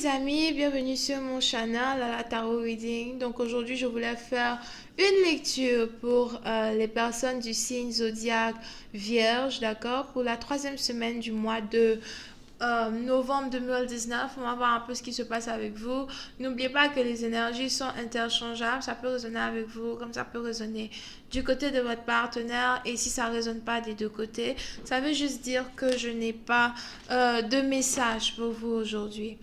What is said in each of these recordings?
les amis, bienvenue sur mon channel à la Tarot Reading. Donc aujourd'hui je voulais faire une lecture pour les personnes du signe zodiaque Vierge, d'accord? Pour la troisième semaine du mois de novembre 2019, on va voir un peu ce qui se passe avec vous. N'oubliez pas que les énergies sont interchangeables, ça peut résonner avec vous comme ça peut résonner du côté de votre partenaire, et si ça ne résonne pas des deux côtés, ça veut juste dire que je n'ai pas de message pour vous aujourd'hui.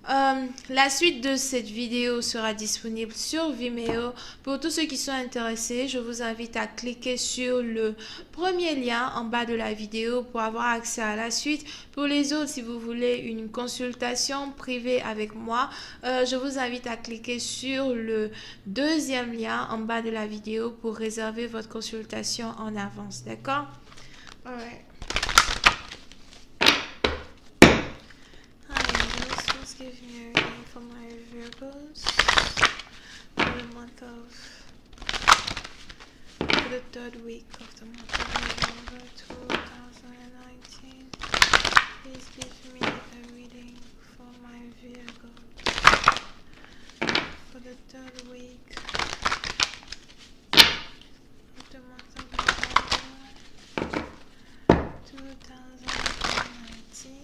La suite de cette vidéo sera disponible sur Vimeo. Pour tous ceux qui sont intéressés, je vous invite à cliquer sur le premier lien en bas de la vidéo pour avoir accès à la suite. Pour les autres, si vous voulez une consultation privée avec moi, je vous invite à cliquer sur le deuxième lien en bas de la vidéo pour réserver votre consultation en avance. D'accord? Alright. Please give me a reading for my Virgos for the month of, for the third week of the month of November 2019. Please give me a reading for my Virgos for the third week of the month of November 2019.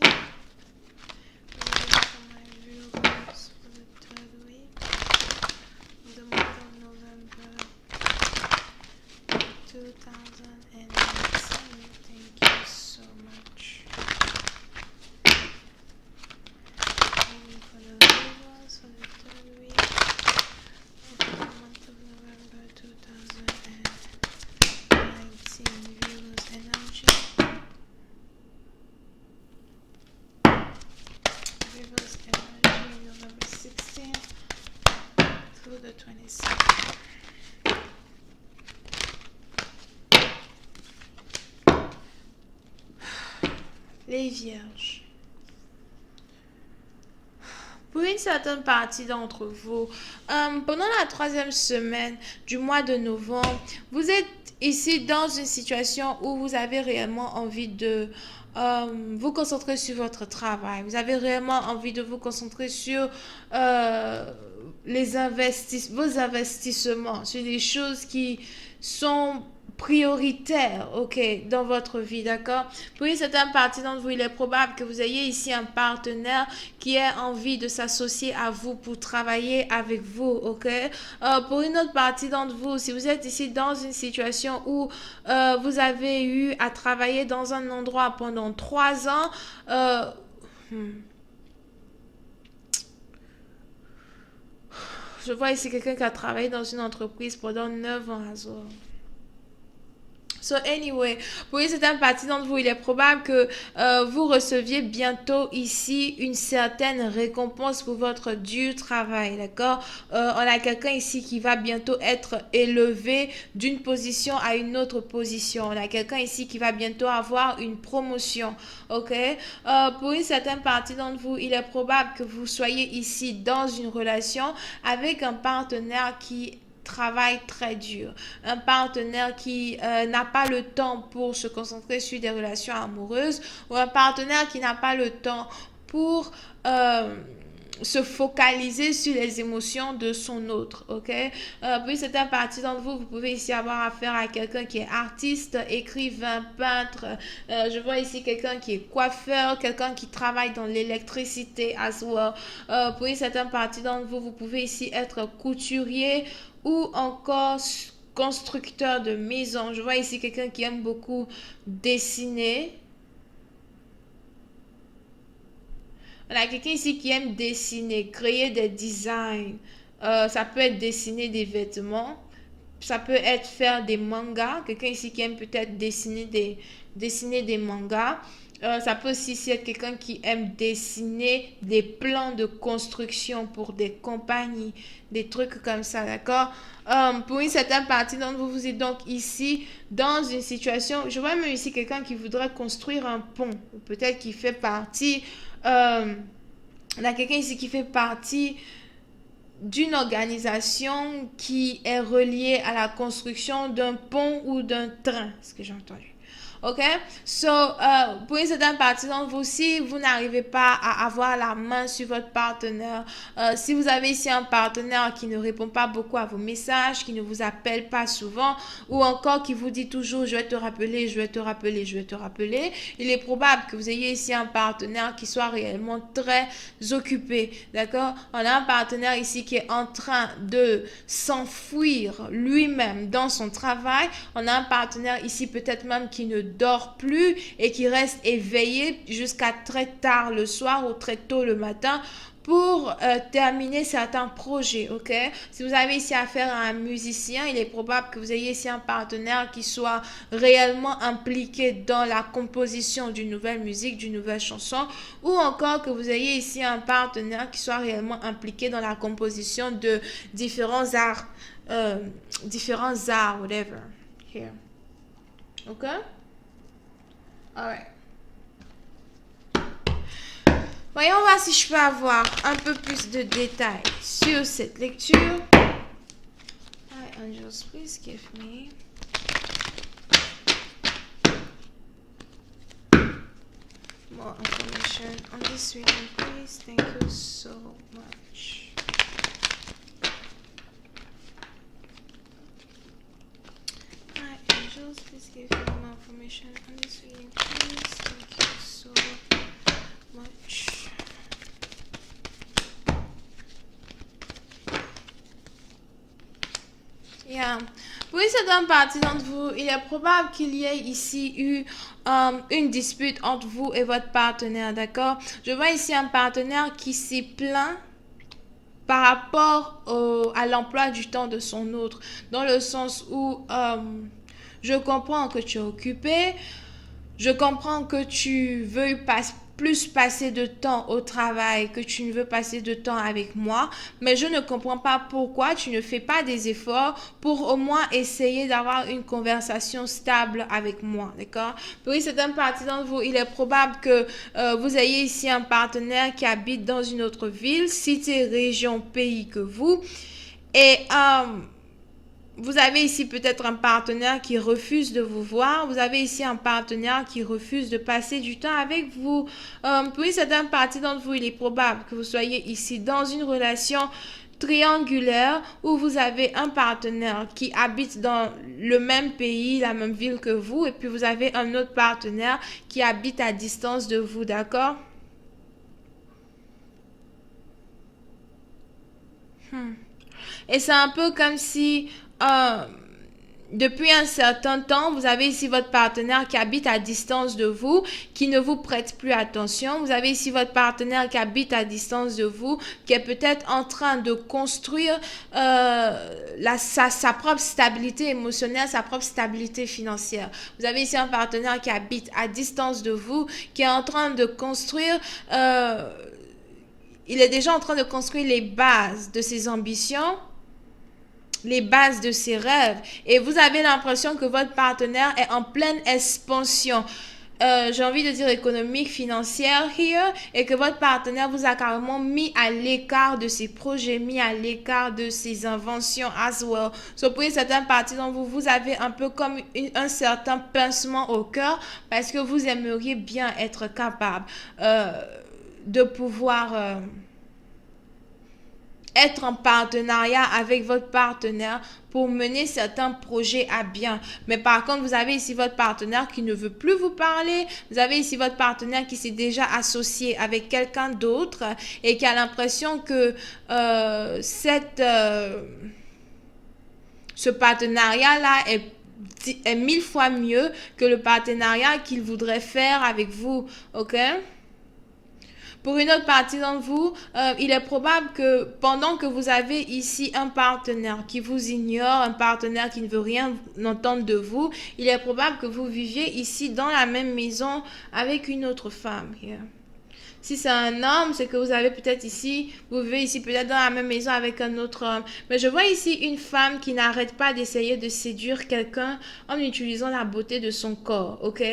For the third week of the month of November 2019. Thank you so much. Waiting for the Virgos for the third week of the month of November 2019. Virgos energy. Virgos energy, November 16th through the 27th. Les Vierges. Pour une certaine partie d'entre vous, pendant la troisième semaine du mois de novembre, vous êtes ici dans une situation où vous avez réellement envie de vous concentrer sur votre travail. Vous avez réellement envie de vous concentrer sur vos investissements, sur des choses qui sont prioritaires, ok, dans votre vie, d'accord? Pour une certaine partie d'entre vous, il est probable que vous ayez ici un partenaire qui ait envie de s'associer à vous pour travailler avec vous, ok? Pour une autre partie d'entre vous, si vous êtes ici dans une situation où vous avez eu à travailler dans un endroit pendant 3 ans, je vois ici quelqu'un qui a travaillé dans une entreprise pendant 9 ans. So anyway, pour une certaine partie d'entre vous, il est probable que vous receviez bientôt ici une certaine récompense pour votre dur travail, d'accord? On a quelqu'un ici qui va bientôt être élevé d'une position à une autre position. On a quelqu'un ici qui va bientôt avoir une promotion, ok? Pour une certaine partie d'entre vous, il est probable que vous soyez ici dans une relation avec un partenaire qui travaille très dur, un partenaire qui n'a pas le temps pour se concentrer sur des relations amoureuses, ou un partenaire qui n'a pas le temps pour se focaliser sur les émotions de son autre, ok? Puis c'est un partie d'entre vous, vous pouvez ici avoir affaire à quelqu'un qui est artiste, écrivain, peintre. Je vois ici quelqu'un qui est coiffeur, quelqu'un qui travaille dans l'électricité as well. Pour une certaine partie d'entre vous, vous pouvez ici être couturier ou encore constructeur de maison. Je vois ici quelqu'un qui aime beaucoup dessiner. On a quelqu'un ici qui aime dessiner, créer des designs. Ça peut être dessiner des vêtements. Ça peut être faire des mangas. Quelqu'un ici qui aime peut-être dessiner des mangas. Ça peut aussi être quelqu'un qui aime dessiner des plans de construction pour des compagnies, des trucs comme ça, d'accord? Pour une certaine partie d'entre vous, vous êtes donc ici dans une situation, je vois même ici quelqu'un qui voudrait construire un pont, ou peut-être qui fait partie, on a quelqu'un ici qui fait partie d'une organisation qui est reliée à la construction d'un pont ou d'un train, ce que j'ai entendu. Ok? So, pour une certaine partie d'entre vous, si vous n'arrivez pas à avoir la main sur votre partenaire, si vous avez ici un partenaire qui ne répond pas beaucoup à vos messages, qui ne vous appelle pas souvent, ou encore qui vous dit toujours je vais te rappeler, je vais te rappeler, je vais te rappeler, il est probable que vous ayez ici un partenaire qui soit réellement très occupé. D'accord? On a un partenaire ici qui est en train de s'enfuir lui-même dans son travail. On a un partenaire ici peut-être même qui ne dort plus et qui reste éveillé jusqu'à très tard le soir ou très tôt le matin pour terminer certains projets, ok? Si vous avez ici affaire à un musicien, il est probable que vous ayez ici un partenaire qui soit réellement impliqué dans la composition d'une nouvelle musique, d'une nouvelle chanson, ou encore que vous ayez ici un partenaire qui soit réellement impliqué dans la composition de différents arts, whatever. Here. Ok? Alright. Voyons voir si je peux avoir un peu plus de détails sur cette lecture. Hi, angels, please give me more information on this reading, please. Thank you so much. Hi, angels, please give me more information on this reading, please. Thank you so much. Yeah. Pour une certaine partie d'entre vous, il est probable qu'il y ait ici eu une dispute entre vous et votre partenaire, d'accord? Je vois ici un partenaire qui s'est plaint par rapport à l'emploi du temps de son autre, dans le sens où je comprends que tu es occupé, je comprends que tu veux plus passer de temps au travail, que tu ne veux passer de temps avec moi, mais je ne comprends pas pourquoi tu ne fais pas des efforts pour au moins essayer d'avoir une conversation stable avec moi, d'accord? Pour une certaine partie d'entre vous, il est probable que vous ayez ici un partenaire qui habite dans une autre ville, cité, région, pays que vous, et vous avez ici peut-être un partenaire qui refuse de vous voir. Vous avez ici un partenaire qui refuse de passer du temps avec vous. Pour une certaine partie d'entre vous, il est probable que vous soyez ici dans une relation triangulaire où vous avez un partenaire qui habite dans le même pays, la même ville que vous, et puis vous avez un autre partenaire qui habite à distance de vous, d'accord? Et c'est un peu comme si depuis un certain temps, vous avez ici votre partenaire qui habite à distance de vous, qui ne vous prête plus attention. Vous avez ici votre partenaire qui habite à distance de vous, qui est peut-être en train de construire sa propre stabilité émotionnelle, sa propre stabilité financière. Vous avez ici un partenaire qui habite à distance de vous, qui est en train de construire... il est déjà en train de construire les bases de ses ambitions, les bases de ses rêves. Et vous avez l'impression que votre partenaire est en pleine expansion. J'ai envie de dire économique, financière, here, et que votre partenaire vous a carrément mis à l'écart de ses projets, mis à l'écart de ses inventions as well. So, pour une certaine partie d'entre vous, vous avez un peu comme un certain pincement au cœur parce que vous aimeriez bien être capable de pouvoir être en partenariat avec votre partenaire pour mener certains projets à bien. Mais par contre, vous avez ici votre partenaire qui ne veut plus vous parler. Vous avez ici votre partenaire qui s'est déjà associé avec quelqu'un d'autre et qui a l'impression que ce partenariat-là est 1000 fois mieux que le partenariat qu'il voudrait faire avec vous. OK? Pour une autre partie d'entre vous, il est probable que pendant que vous avez ici un partenaire qui vous ignore, un partenaire qui ne veut rien entendre de vous, il est probable que vous viviez ici dans la même maison avec une autre femme. Here. Si c'est un homme, c'est que vous avez peut-être ici, vous vivez ici peut-être dans la même maison avec un autre homme. Mais je vois ici une femme qui n'arrête pas d'essayer de séduire quelqu'un en utilisant la beauté de son corps, ok?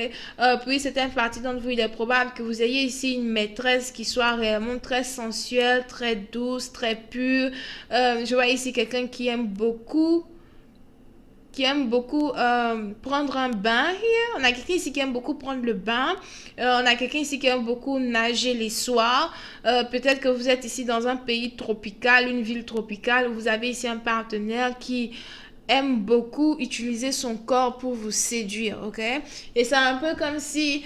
Puis certaines parties d'entre vous, il est probable que vous ayez ici une maîtresse qui soit réellement très sensuelle, très douce, très pure. Je vois ici quelqu'un qui aime beaucoup qui aime beaucoup prendre un bain here. On a quelqu'un ici qui aime beaucoup prendre le bain. On a quelqu'un ici qui aime beaucoup nager les soirs. Peut-être que vous êtes ici dans un pays tropical, une ville tropicale, où vous avez ici un partenaire qui aime beaucoup utiliser son corps pour vous séduire, ok? Et c'est un peu comme si,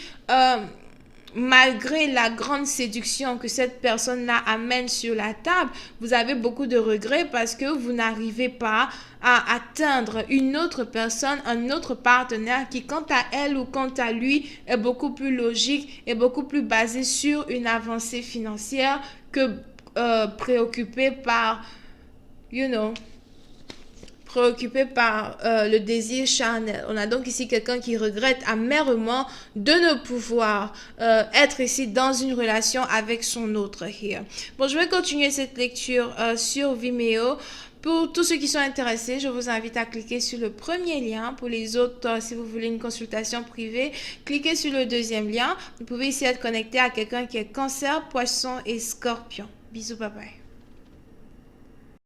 malgré la grande séduction que cette personne-là amène sur la table, vous avez beaucoup de regrets parce que vous n'arrivez pas à atteindre une autre personne, un autre partenaire qui, quant à elle ou quant à lui, est beaucoup plus logique et beaucoup plus basé sur une avancée financière que préoccupé par, you know, préoccupé par le désir charnel. On a donc ici quelqu'un qui regrette amèrement de ne pouvoir être ici dans une relation avec son autre here. Bon, je vais continuer cette lecture sur Vimeo. Pour tous ceux qui sont intéressés, je vous invite à cliquer sur le premier lien. Pour les autres, si vous voulez une consultation privée, cliquez sur le deuxième lien. Vous pouvez ici être connecté à quelqu'un qui est Cancer, Poisson et Scorpion. Bisous, bye bye.